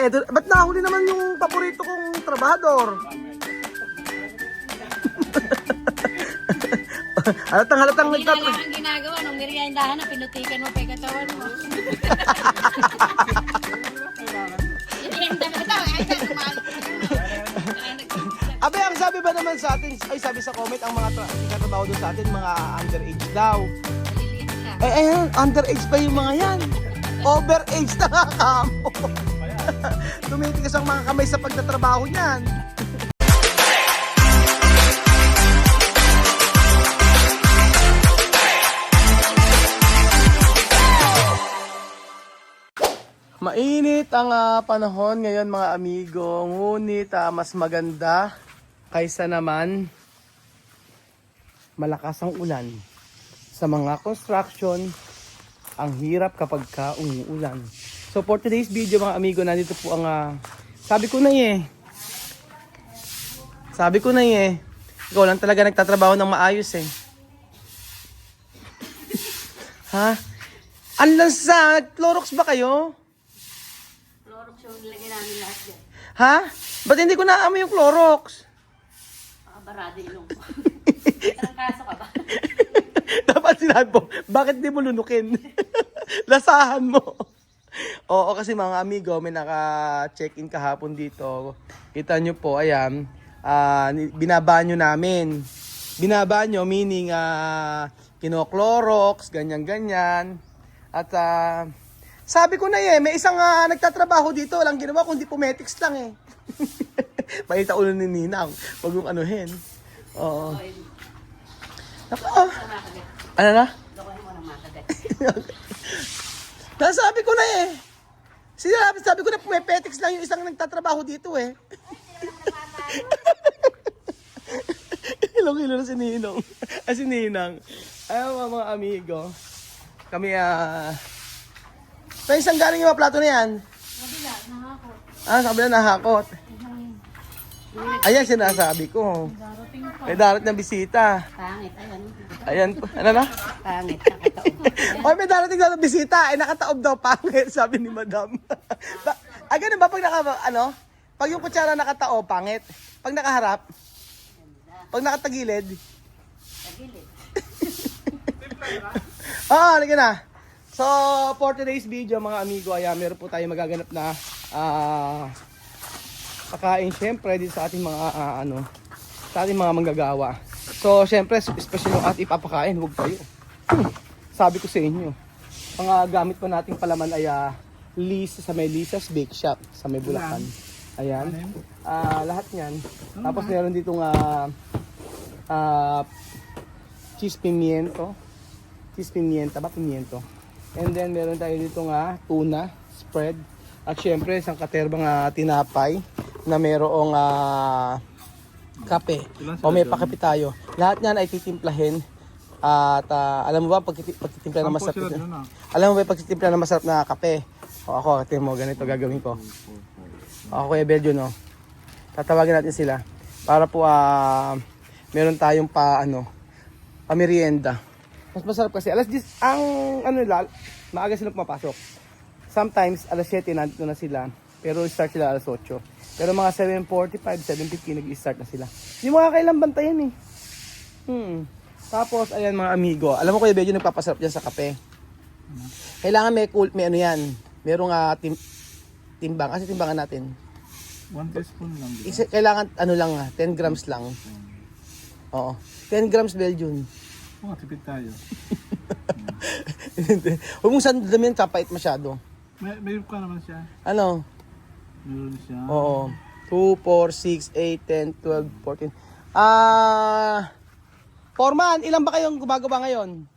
eto, ba't nahuli naman yung paborito kong trabahador? Halatang Hindi na lang ang ginagawa nung meriendahan na pinutikan mo pa yung katawan mo. Merienda mo daw, ay sa Abe, ang sabi ba naman sa atin, ay sabi sa comment, ang mga katrabaho doon sa atin, mga underage daw. maliliit ka. Ayan, underage pa yung mga yan. Overage na nga kamo. Tumitigas ang mga kamay sa pagtatrabaho niyan. Mainit ang panahon ngayon mga amigo, ngunit mas maganda kaysa naman malakas ang ulan. Sa mga construction, ang hirap kapag umuulan. So for today's video mga amigo, nandito po ang sabi ko na ikaw lang talaga nagtatrabaho ng maayos eh. Ha? Ang lansa, Clorox ba kayo? Clorox yung nilagay namin lahat dyan. Ha? Ba't hindi ko naamoy yung Clorox? Makabarado ilong ko. Anong kaso ka ba? Dapat sinabi po, bakit di mo lunukin? Lasahan mo. Oo, kasi mga amigo, may naka-check-in kahapon dito. Kita nyo po, ayan, binabanyo namin. Binabanyo, meaning, kino-Clorox, ganyan-ganyan. At, sabi ko na may isang nagtatrabaho dito, walang ginawa kundi pumetics lang eh. Pakita ulo ni Ninang, wag yung anuhin. Oo. Ano na? Lokohin mo ng makagat. Nasabi ko na sabi ko na pumepetics lang yung isang nagtatrabaho dito eh. Ilong-ilo na si Ninong. Si Ninang. Ayun mga amigo. Kami sa isang galing yung mga plato na yan. Kabila, nahakot. Sa kabila nahakot. Ayan sinasabi ko. Darating pa. May darat na bisita. Pangit, ayan. Ayan po. Ano na? Pangit, nakataob. Oy, may darating na bisita. Nakataob daw pangit, sabi ni Madam. Ganun ba pag pag yung kutsara nakataob, pangit. Pag nakaharap, pag nakatagilid. Tagilid. Halika na. So, for today's video mga amigo, meron po tayo magaganap na kakain syempre dito sa ating mga sa ating mga manggagawa. So, syempre, special yung at ipapakain, huwag kayo. Sabi ko sa inyo, mga gamit po nating palaman ay sa may Lisa's Bake Shop sa may Bulacan. Ayan. Lahat niyan. Tapos meron ditong cheese pimiento. Cheese pimienta ba? Pimiento. And then meron tayo dito tuna spread. At syempre isang katerbang tinapay na merong kape. O may pakape tayo. Lahat niyan ay titimplahin. At alam mo ba pagtitimpla na masarap? Alam mo ba pagtitimpla na masarap na kape? O ako, tingnan mo ganito gagawin ko. Ako Kuya Beljo, no. Tatawagin natin sila para po meron tayong pamerienda. Mas masarap kasi alas 10 ang maaga sila pumapasok. Sometimes alas 7 nandito na sila, pero start sila alas 8. Pero mga 7:45, 7:50 nag-start na sila. Hindi mo kailan bantayan eh. Tapos ayan mga amigo, alam mo Kuya Beljo nagpapasarap diyan sa kape. Kailangan may ano yan. Merong timbang, kasi timbangan natin. 1 teaspoon lang. Kailangan 10 grams lang. Oo. 10 grams Belgian. Tipid tayo. Huwag mong sandamin, kapait masyado. May ka naman siya. Ano? Meron siya. Oo. 2, 4, 6, 8, 10, 12, 14. Foreman, ilan ba kayong gumagawa ngayon?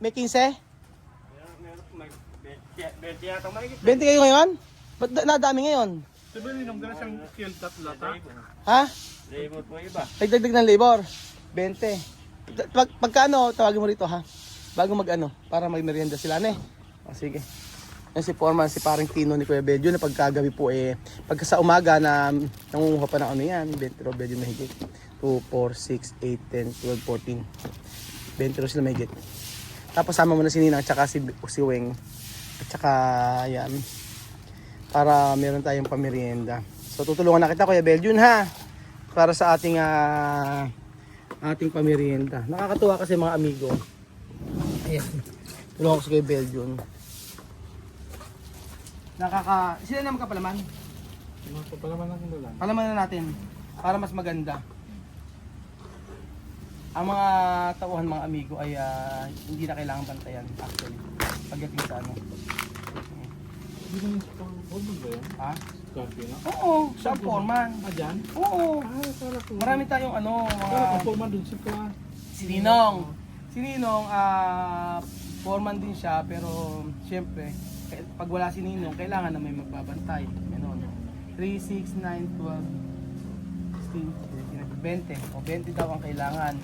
May 15? 20 kayo ngayon? Ba't nadami ngayon? Diba nung gano'n siyang killed at lata? Ha? Labor po iba. Nagdagdag ng labor. 20. Pagkaano, tawagin mo rito ha. Bago para magmerienda sila O sige. Yan si Foreman, si parang Tino ni Kuya Beljo na pagkagabi po pagka sa umaga na nangunguha pa ng yan, 20 ro Beljo mahigit. 2, 4, 6, 8, 10, 12, 14. 20 ro sila mahigit. Tapos sama mo na si Nina at saka si Weng. Tsaka, yan. Para meron tayong pamerienda. So, tutulungan na kita, Kuya Beljun, ha? Para sa ating ating pamerienda. Nakakatuwa kasi mga amigo. Ayan. Tulungan ko sa Kuya Beljun. Sila naman kapalaman? Palaman lang kung lang. Palaman na natin. Para mas maganda. Ang mga tauhan mga amigo ay hindi na kailangan bantayan actually. Pagdating sa ano. Hindi naman sa pang-order ba yan? Ha? Coffee, no? Oo, sa foreman. Dyan? Oo. Kala ko. Marami tayong ano, Kala mga ko forma dun sa ka. si Ninong. Si Ninong, foreman din siya pero syempre pag wala si Ninong, kailangan na may magbabantay. Ganon. 3, 6, 9, 12, 16, 20. O 20 daw ang kailangan.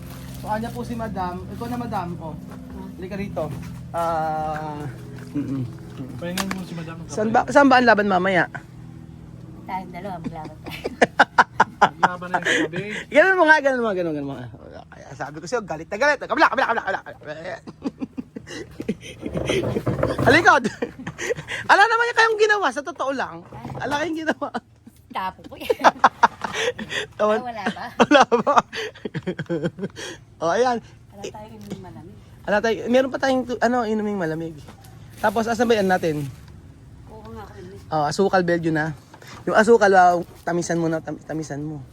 So anya po si Madam, ikaw na Madam, o. Halika rito. Pahingan mo si Madam. Saan ba ang laban mamaya? Tayong dalawa, maglaban tayo. Laban na yung sabi. Ganun mo nga, ganun mo nga. Kaya sabi ko sa'yo, galit na galit. Kabila. Alikod! Ala naman yung kayong ginawa, sa totoo lang. Ala kayong ginawa. Tapo ko yan. Tawan. Wala ba? Wala ba? O, ayan. Wala tayong inyong malamig. Ala tayo, meron pa tayong inuming malamig. Tapos, asan ba yan natin? Oo nga ako yun. Asukal Belgium na. Yung asukal, tamisan mo na, tamisan mo.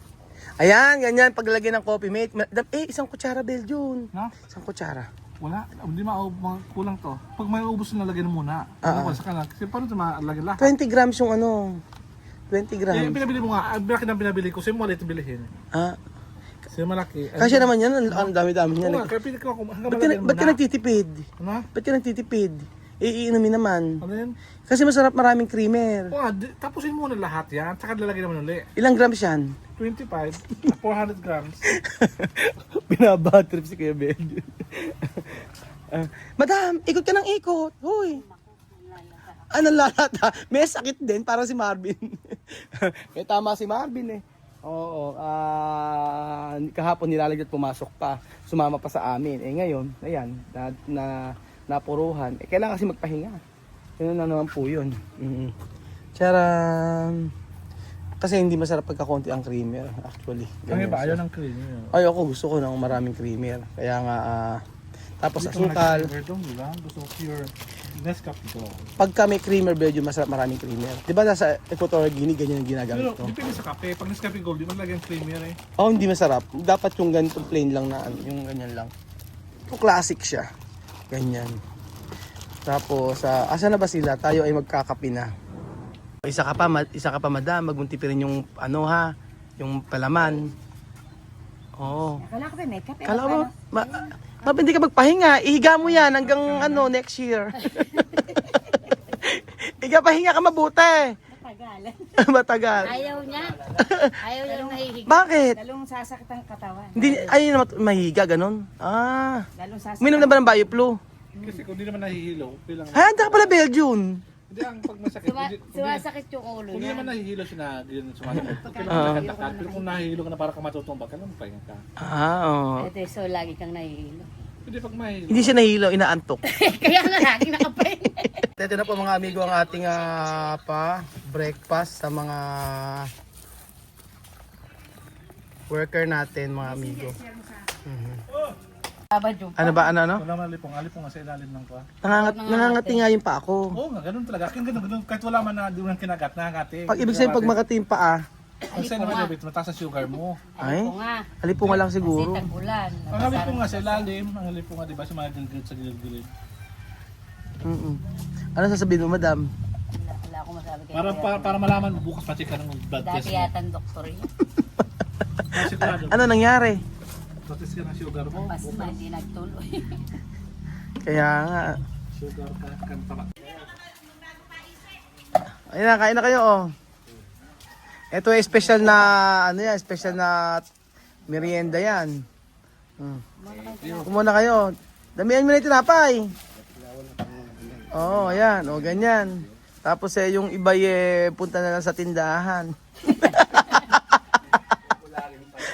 Ayan, ganyan, paglagyan ng coffee mate. Isang kutsara Belgium. No? Isang kutsara. Wala. Hindi kulang to. Pag may ubos na lagyan mo muna. Ano sa kanila? Kasi paano ito malagyan lahat? 20 grams yung 20 Eh, grams. pinabili mo nga. Bakit ang pinabili ko? Sa'yo mo maliit bilihin. Sa'yo malaki. Kasi naman yan, ang dami-dami niyan. Oo nga, kaya pili ko hanggang Ba't malagyan mo ka na. nagtitipid? Ano? Ba't ka nagtitipid? Iinumin naman. Ano yan? Kasi masarap maraming creamer. Oo nga, tapusin mo na lahat yan. Tsaka lalagyan naman ulit. Ilang grams yan? 25, 400 grams. Binabatrip si Kuya Ben. Madam, ikot ka ng ikot. Hoy. Ano lalata? May sakit din, para si Marvin. May tama si Marvin eh. Oo, kahapon nilalagyan at pumasok pa. Sumama pa sa amin. Eh ngayon, ayan, napuruhan. Eh kailangan kasi magpahinga. Yun na naman po yun. Charan. Kasi hindi masarap pagkakonti ang creamer, actually. Ang iba, Ganyan siya. ayaw ng cream. Ay, ako gusto ko ng maraming creamer. Kaya nga, tapos asukal. Gusto ko pure Nescafe ko. Pagka may creamer, medyo masarap maraming creamer. Di ba nasa Equatorial Guinea, ganyan ang ginagamit Pero ko? depende sa kape. Pag Nescafe Gold, di man lagyan creamer eh. Oh, hindi masarap. Dapat yung ganito plain lang na, yung ganyan lang. Yung classic siya. Ganyan. Tapos, asa na ba sila? Tayo ay magkakapi na. Isa ka pa madam, magbunti pa rin yung yung palaman. Oo. Akala ko ba may kape? Kala mo, hindi ka magpahinga. Ihiga mo yan hanggang next year. Pahinga ka mabuti. Matagalan. Matagal. Ayaw niya. Ayaw niya nahihiga. Bakit? Lalong sasakit ang katawan. Hindi, ayaw na mahiga, ganun. Lalong sasakit. Uminom na ba ng Bioflu? Kasi kung di naman nahihilo, bilang... Handa ka pala Belgium. Hindi, ang pag masakit, Sumasakit yung ulo kung di niya. naman nahihilo siya na yun sumasakit. Kailangan magkakanta. Pero kung nahihilo ka na para ka matutumbag, kailangan magpahinga ka. Oo. Ito, so lagi kang nahihilo. Hindi pag mahihilo. Hindi siya nahilo, inaantok. Kaya nga lagi nakapahinga. Ito na po mga amigo ang ating breakfast sa mga worker natin, mga amigo. Babad yung Ano ba, ano? Wala man alipong nga sa ilalim ng ka. Nangangati nga yung pa ako. Oo nga, ganun talaga. Ganun. Kahit wala man na di mo nang kinagat, nangangati. Ibig sabihin pag makati yung paa, Ang sa'yo naman, David, mataas ang sugar mo. ay, ko nga. alipo nga lang Kasi siguro. tag-ulan. Ang halipong nga sa ilalim, ang halipong nga, di ba, sa mga gilid sa gilid-gilid. Ano sasabihin mo, madam? Wala akong masabi kayo. Para malaman mo, bukas pa-check ka ng blood test Dati mo. yata ang doktor yun. Sigurado. Ano nangyari? Test ka ng sugar mo. Mas na hindi nagtuloy. Kaya nga. Sugar ka, kantama. Ayun na, kain na kayo, oh. Ito ay special na, special na merienda yan. Kumuna kayo. Damihan mo na yung tinapay. Oo, ayan. O, ganyan. Tapos yung iba punta na lang sa tindahan.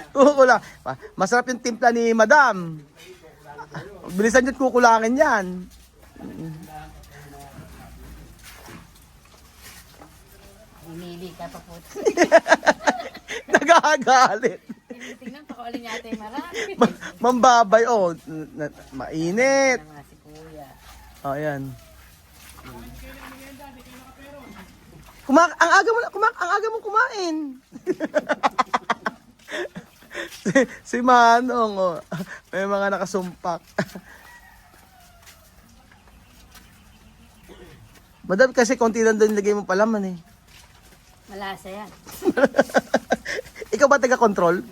Kukula. Masarap yung timpla ni Madam. Bilisan nyo't kukulangin yan. Mamili ka pa po. Nagagalit. Tingnan pa ko alin yata yung marami. Mambabay, oh. Mainit. Mga si kuya. Oh, ayan. Ang aga mong kumain. si Manong, oh. May mga nakasumpak. Madam, kasi konti lang doon nilagay mo palaman eh. Malasa yan. Ikaw ba taga-control?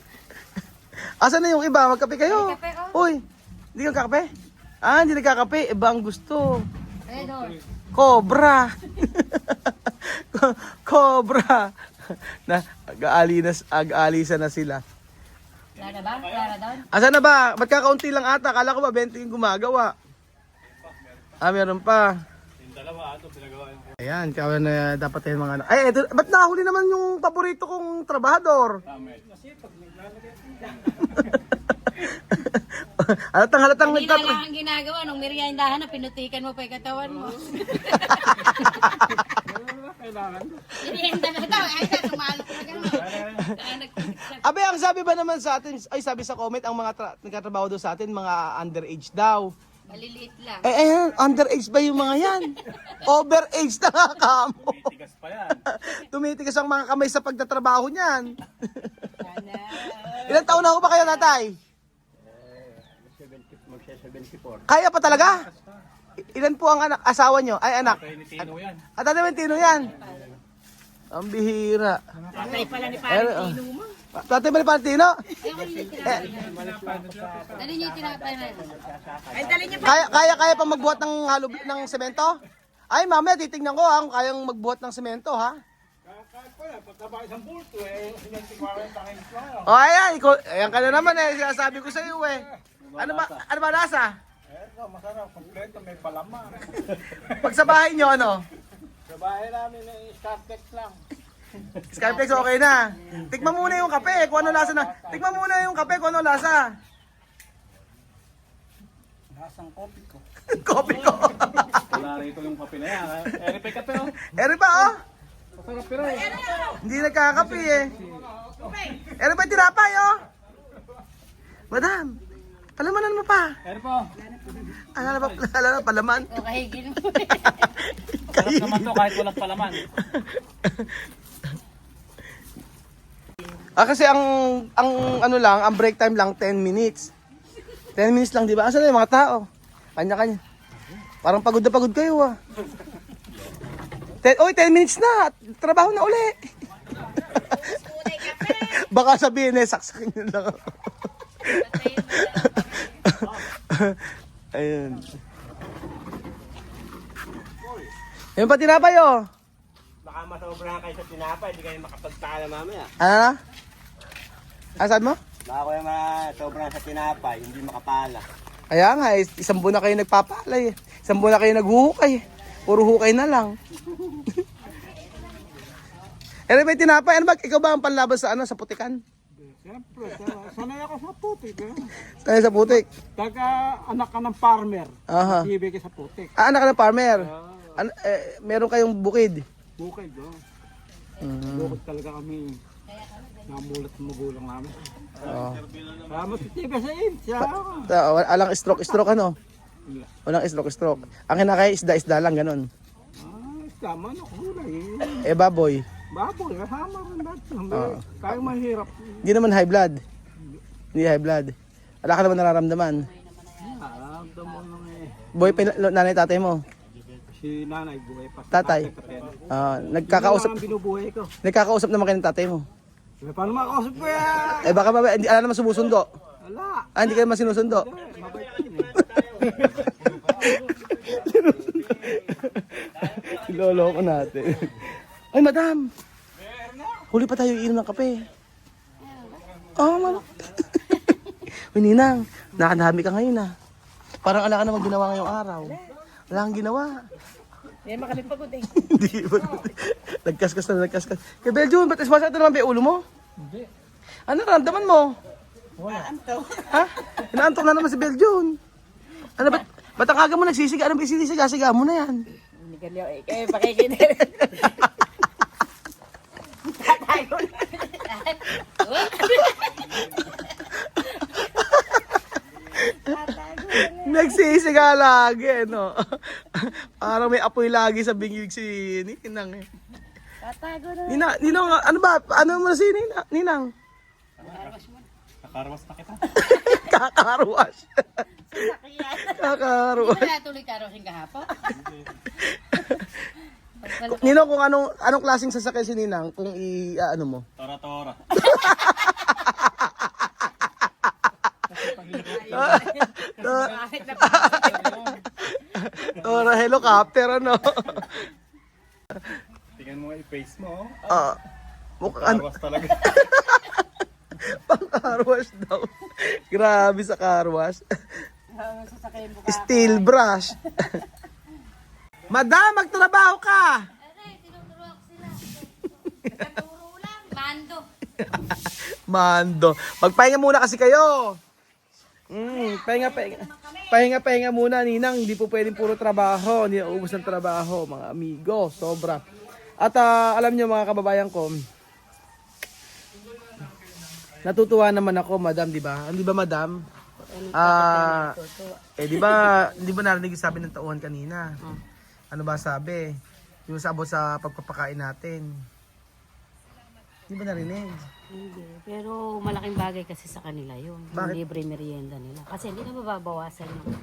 Asan na yung iba? Magkape kayo. May kape, oh. Uy, hindi ka kakape? Ah, hindi nagkakape. Iba ang gusto. Redor. Cobra. Cobra. Na, ag-aalisa na sila. Clara ba? Clara doon? Asan na ba? Ba't kakaunti lang ata? Kala ko ba 20 yung gumagawa? Ah, meron pa. Yung dalawa, ito pinagawa yung... Ayan, kawan na dapat yung mga... Ay, eto, ba't nahuli naman yung paborito kong trabahador? Kasi pag naglalagay halatang Hindi na lang ang ginagawa. Nung meriendahan na, pinutikan mo pa yung katawan mo. kailangan. Merienda na daw. Ay, sumalok na gano'n. Abe, ang sabi ba naman sa atin, ay sabi sa comment, ang mga nagkatrabaho daw sa atin, mga underage daw. Maliliit lang. Eh, underage ba yung mga yan? Overage na nga kamo. Tigas pa yan. Tumitigas ang mga kamay sa pagtatrabaho niyan. Sana. Ilan taon na ho ba kayo, tatay? Magsiya 74. Kaya pa talaga? Ilan po ang anak, asawa nyo? Ay, anak. Kaya ni Tino yan. At tatay Tino yan. Ang bihira. Tatay pala ni Pero, Parang mo. tatay ba ni Pantino? Ayun ko yung tinapay na. Dali niyo yung tinapay na. Ay, dali niyo pa. Kaya pa magbuhat ng ng semento? Ay, mamaya titingnan ko ha, kung kayang magbuhat ng semento ha. Kahit po yan, pagkaba isang bulto eh, 40 times lang. O ayan, ayan ka na naman eh, sinasabi ko sa iyo eh. Ano ba lasa? Ito, masarap, kompleto, may palaman. Pag sa bahay nyo, ano? Sa bahay namin eh, Startex lang. Skyflex okay na. Tikman muna yung kape, kung ano lasa na. Tikman muna yung kape, kung ano lasa. Lasang kopi ko. Kopi ko. Wala rito yung kape na yan. Eri pa kape oh. Eri pa oh. Masarap pero eh. Hindi nagkakape eh. Eri pa yung tinapay oh. Madam, palamanan mo pa. Eri po. Alala na, palaman. O, kahigil mo. Sarap naman to kahit walang palaman. Kasi ang ano lang, ang break time lang 10 minutes. 10 minutes lang, di ba? Asan na yung mga tao? Kanya-kanya. Parang pagod na pagod kayo ah. 10 minutes na. Trabaho na uli. Baka sabihin eh, saksakin nyo lang. Ayun. Yung pa tinapay oh. Baka masobrahan kayo sa tinapay, hindi kayo makapagtala mamaya. Ano na? Saan mo? Baka kayo masobrahan sa tinapay, hindi makapala. Kaya nga, isang buwan na kayo nagpapalay. Isang buwan na kayo naghuhukay. Puro hukay na lang. Ano ba yung tinapay? Ano ba? Ikaw ba ang panlaban sa ano? Sa putikan? Siyempre, sanay ako sa putik eh. Tayo sa putik. Anak ka ng farmer, Aha. ibigay sa putik. Ah, anak ka ng farmer. Ano, meron kayong bukid. Bukid oh. Bukid talaga kami. Namulat sa magulang namin. Oh. Matitiba sa siya. Walang stroke ano? Walang stroke. Ang kinakaya isda lang, ganun. Tama na, kulay Eh, baboy. Baboy, kasama rin dati. Oo. Kaya mahirap. Hindi naman high blood. Hindi high blood. Wala ka naman nararamdaman. Alam mo nang eh. Boy, nanay tatay mo. Si nanay buhay pa. Tatay. Nagkakausap. Ang binubuhay ko. Nagkakausap naman kayo ng tatay mo. Paano makausap ko yan? Eh baka hindi ala naman sumusundo. Wala. Hindi kayo naman sinusundo. Mabait yun eh. Lolo ko natin. Ay, madam. Huli pa tayo iinom ng kape. Oo, ma'am. Uy, Ninang, nakadami ka ngayon ah. Parang ala ka naman ginawa ngayong araw. Wala kang ginawa. Hindi makalipagod eh. Hindi ba? Nagkaskas. Kaya Belgium, ba't ismasakit naman ba yung ulo mo? Hindi. Ano naramdaman mo? Wala. Ha? Inaantok na naman si Belgium. Ano, ba't ang aga mo nagsisiga? Ano ba yung sinisiga? Siga mo na yan. Hindi ka liyo eh. Kaya pakikinig. nga lagi, no? Parang may apoy lagi sa bingig si Ninang eh. Tatago na. Ninang, ano ba? Ano mo na si Ninang? Nakarwas na kita. Kakarwash. Sakyan. Kakarwash. Hindi ba natuloy karosing kahapon? Ninong, kung anong klaseng sasakyan si Ninang, kung ano mo? Tora-tora. Bakit na Or helicopter, ano? Tingnan mo yung face mo. Mukhang Nakarwas talaga. pang carwash daw. Grabe sa carwash. sasakyan mo ka? Steel brush. Madam, magtrabaho ka! Aray, tinuturo ako sila. Nagtuturo lang. Mando. Mando. Magpahinga muna kasi kayo. Pahinga muna, Ninang. Hindi po pwedeng puro trabaho. Hindi naubos ng trabaho, mga amigo. Sobra. At alam nyo mga kababayan ko, natutuwa naman ako, madam, di ba? Di ba, madam? Di ba narinig yung sabi ng tauhan kanina? Ano ba sabi? Yung sabot sa pagpapakain natin. Di ba narinig? Hindi. Pero malaking bagay kasi sa kanila yun. Bakit? Yung libre merienda nila. Kasi hindi na mababawasan yung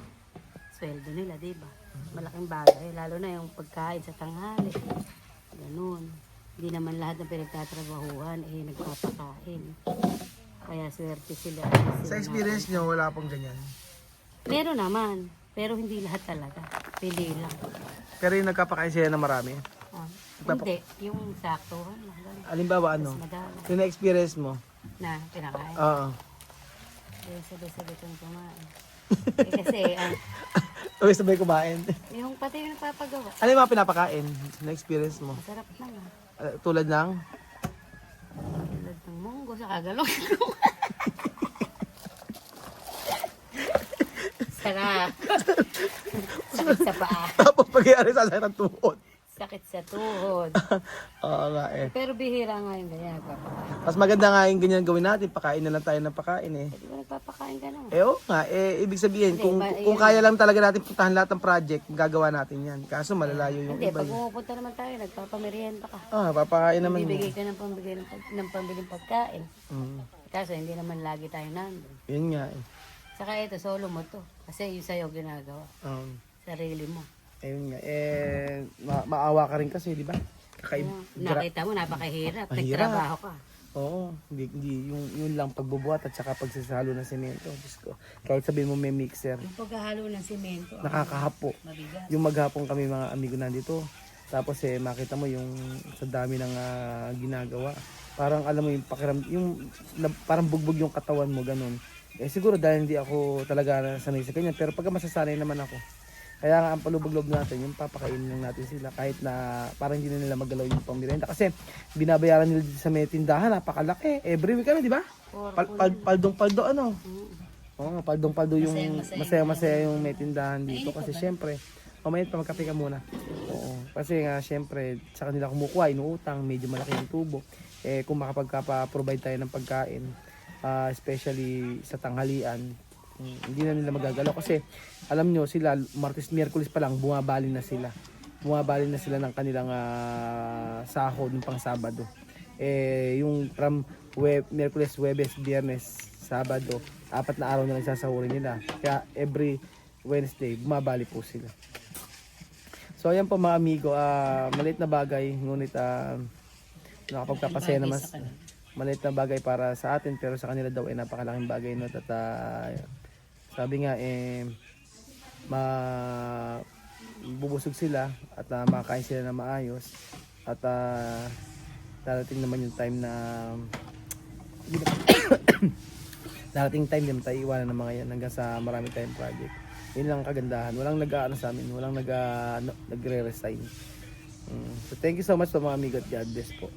sweldo nila, di ba? Malaking bagay. Lalo na yung pagkain sa tanghali. Ganun. Hindi naman lahat ng pinagtatrabahuhan nagpapakain. Kaya swerte sila. Sa experience nyo, wala pong ganyan. Meron naman. Pero hindi lahat talaga. Pili lang. Pero yung nagkapakain sila na marami. Hindi. Yung saktuhan lang. ganun. Alimbawa ano? Madami Yung na-experience mo? na pinakain. Oo. Kaya sabay-sabay kang kumain. Kasi Okay, sabay kumain. yung pati yung nagpapagawa. Ano yung mga pinapakain? Na-experience mo? Masarap naman. Tulad ng? Tulad ng munggo sa kagalong. Sarap. Sakit sa paa. Tapos pagyari sa sakit ng tuhod. Sakit sa tuhod. Oo nga eh. Pero bihira nga yung ganyan nagpapakain. Mas maganda nga yung ganyan gawin natin. Pakain na lang tayo ng pakain eh. Di ba nagpapakain ka naman? Oo nga, ibig sabihin, Hindi, kung kaya lang talaga natin puntahan lahat ng project, gagawa natin yan. Kaso malalayo yung Hindi, iba. pag pumupunta naman tayo, nagpapamerienda ka. Papakain naman. Bibigay ka ng pambiling pagkain. Mm. Kaso hindi naman lagi tayo nandun. Yun nga eh. Saka ito, solo mo to. Kasi yung sa'yo ginagawa. Sarili mo. Ayun nga, maawa ka rin kasi, di ba? Nakita mo, napakahirap. Mahirap. Nagtrabaho ka. Oo, hindi yun lang pagbubuhat at saka pagsasalo ng semento. Diyos ko. Kahit sabihin mo may mixer, Yung paghahalo ng simento, nakakahapo. mabigat. Yung maghapon kami mga amigo nandito. Tapos makita mo yung sa dami ng ginagawa. Parang alam mo yung parang bugbog yung katawan mo ganun. Siguro dahil hindi ako talaga sanay sa kanya, pero pagka masasanay naman ako. Kaya nga ang palubog-loob natin, yung papakainin lang natin sila kahit na parang hindi na nila magalaw yung pangmerienda. Kasi binabayaran nila dito sa may tindahan, napakalaki. Every week kami, di ba? Paldong-paldo ano? Oo, paldong-paldo yung masaya-masaya yung may tindahan dito. Kasi syempre, mamaya pa magkape ka muna. Oo, kasi nga syempre sa kanila kumukuha, inuutang, medyo malaki yung tubo. Kung makapagpa-provide tayo ng pagkain, especially sa tanghalian, hindi na nila magagalaw kasi alam nyo sila Martes, Miyerkules pa lang bumabali na sila ng kanilang sahod ng pang Sabado. Yung from Miyerkules, Huwebes, Biyernes, Sabado, 4 na araw na lang sasahurin nila, kaya every Wednesday bumabali po sila. So ayan po mga amigo, maliit na bagay ngunit nakapagpapasaya naman, maliit na bagay para sa atin pero sa kanila daw ay napakalaking bagay, no? At sabi nga bubusog sila at makakain sila na maayos at darating naman yung time na darating time din tayo iwanan ng mga yan hanggang sa marami tayong project. Yun lang ang kagandahan, walang nag-aano sa amin, walang nagre-resign. So thank you so much to mga amigo at God bless po.